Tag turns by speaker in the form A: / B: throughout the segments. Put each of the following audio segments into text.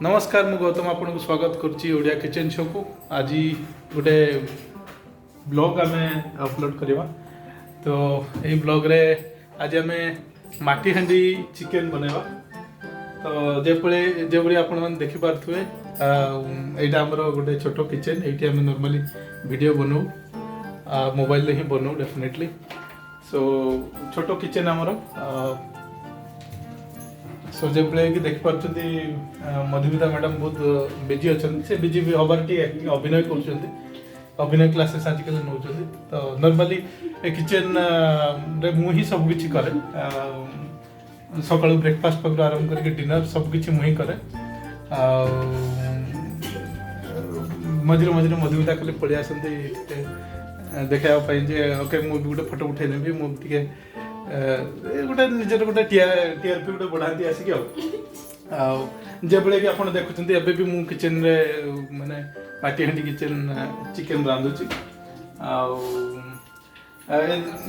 A: नमस्कार मु गौतम आपन को स्वागत करुच्ची ओडिया किचन शो को। आज गोटे ब्लॉग आम अपलोड करवा। तो यही ब्लॉग रे आज आम माटी हांडी चिकेन बनवा। तो जो आपण मैंने देखिपे यहाँ आमर गोटे छोट किचन ये आम नॉर्मली वीडियो बनाऊ मोबाइल ही बनाऊ डेफिनेटली। सो छोट किचन आमर सो जो कि देखिपी मधुमिता मैडम बहुत बिजी अच्छा से बिजी भी हबार अभिनय कर क्लासेस आजिकल नौ। तो नॉर्मली किचन रे मु ही सब किछि करे सकाळु ब्रेकफास्ट पाखु आरंभ करके डिनर सब किछि मु ही करे। मझे मझे मधुमिता खाली पड़े आसती देखा जे ओके मु गोटे फोटो उठे नेबी मु टिके गोटे निजर गोटे टीआरपी गोटे बढ़ाती आसिक जो कि आप देखुं एबे भी मु किचन रे माने माटी हांडी किचन चिकेन रांधुची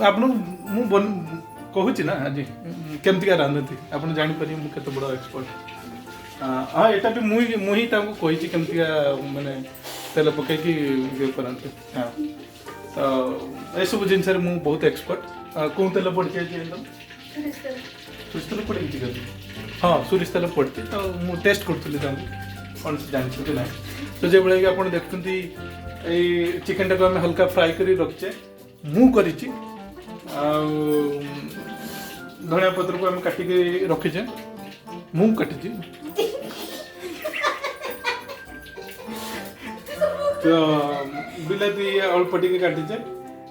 A: आपन मु कहूँ ना आज केमतिका रांधती आप जापर मुझे केत बड़ एक्सपर्ट। हाँ यहाँ भी मुही कही केमतिका माने तेल पकईकि ये करते। हाँ तो ये सब जिनस मु बहुत एक्सपर्ट। कौन तेल पड़ी सोरिष तेल पड़ी चिकेन। हाँ सोरिष तेल पड़ी तो मुझे टेस्ट करी कौन से जानते ना। तो जो कि आप देखुंती चिकेन टाक आम हल्का फ्राए कर रखीचे मु करी धनिया पत्र को आम काटिक रखीचे मु काटी। तो बिलाती अल्प टिके काटीचे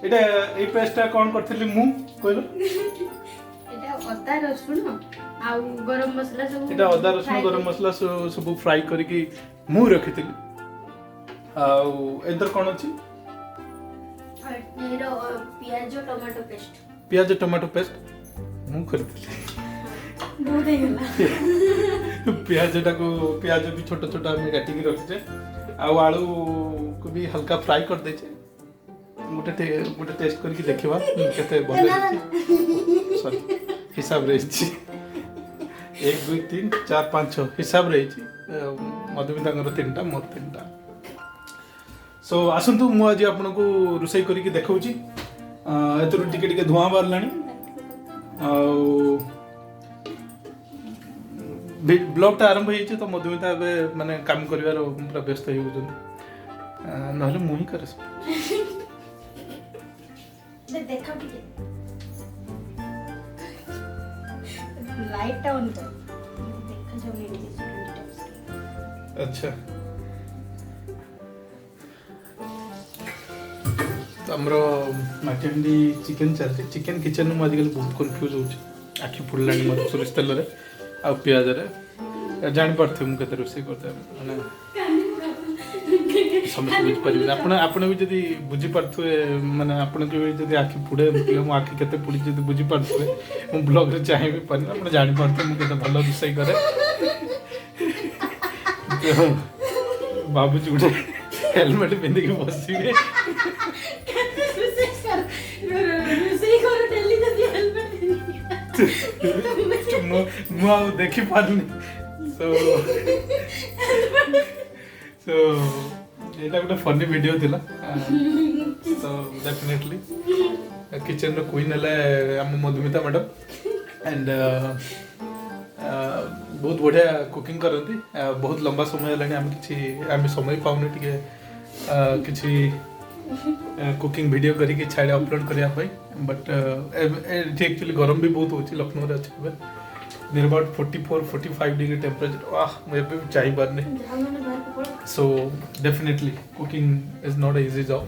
A: एटा ए पेस्टा कौन करथली मु कहलो
B: एटा अदा रसुन आ गरम मसला सब
A: एटा अदा रसुन गरम मसला सब फ्राई करके मु रखितली। आ एदर कोन अछि
B: एरो
A: पियाज टमाटो पेस्ट मु करथली
B: बहुत हे गेला।
A: पियाज भी छोटा छोटा हम काटी के रखिचे आ आलू को भी हल्का फ्राई कर देचे गोटे टेस्ट करके देखिबा केते भल सॉरी हिसाब रही 1 2 3 4 5 6 हिसाब रही मधुमिता 3टा मोर 3टा। सो आसंतु मु आज आपन को रुसई करके देखौची एतरु टिके टिके धुआं बारलानी ब्लॉग टा आरंभ होइছে तो मधुमिता एबे माने काम करिवार पूरा व्यस्त हो जंती नहले मु ही करे
B: देखा भी लाइट ऑन कर देखा जो मेरे
A: अच्छा। तो हमरो माटी चिकेन चलते चिकेन किचन में आजकल बहुत कंफ्यूज हो आखि फुड़लानी मत सोरिष तेल रे आ प्याज रे जान पारथे मु केते रोसे करते माने समझ बुझिपारे आपण भी जदि बुझिपारे माने आपण के जदि आखि पुड़े मो आखि केते पुड़ी जदि बुझिपारे मु ब्लॉग रे चाहे भी पारे आपण जानि पारथे मु केते भलो रोसई करे। तो बाबू जी गोटे हेलमेट पिंधि के बसिबे मु देखी पारनी। सो एटा गोटे फनी वीडियो थिला। तो डेफिनेटली किचन रो क्वीन हले हम मधुमिता मैडम एंड बहुत बढ़िया कुकिंग करती बहुत लंबा समय है आम समय पाऊनी टे किसी कुकिंग वीडियो करके छाड़े अपलोड करने बट एक्चुअली गरम भी बहुत होची लखनऊ रे अच्छे नियर अबाउट 44-45 डिग्री टेम्परेचर वाह मुझे भी चाहिए पारनी। So definitely cooking is not easy job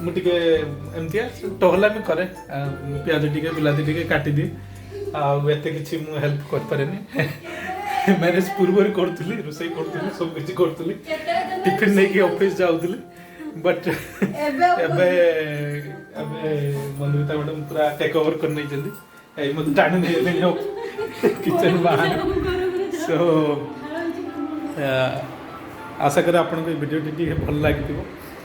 A: मुझे एमती टहला भी करे प्याज टिके बिलाती टिके काटी दी आते कि हेल्प कर पारे मैरिज पूर्व करी रोसई करी सब किसी करी टिफिन नहीं कि ऑफिस जाऊली बट मधुमिता मैडम पूरा टेक ओवर कर नहीं मत टाणी नहीं किचन बाहर। सो आशा करें आपको वीडियो भल लगी।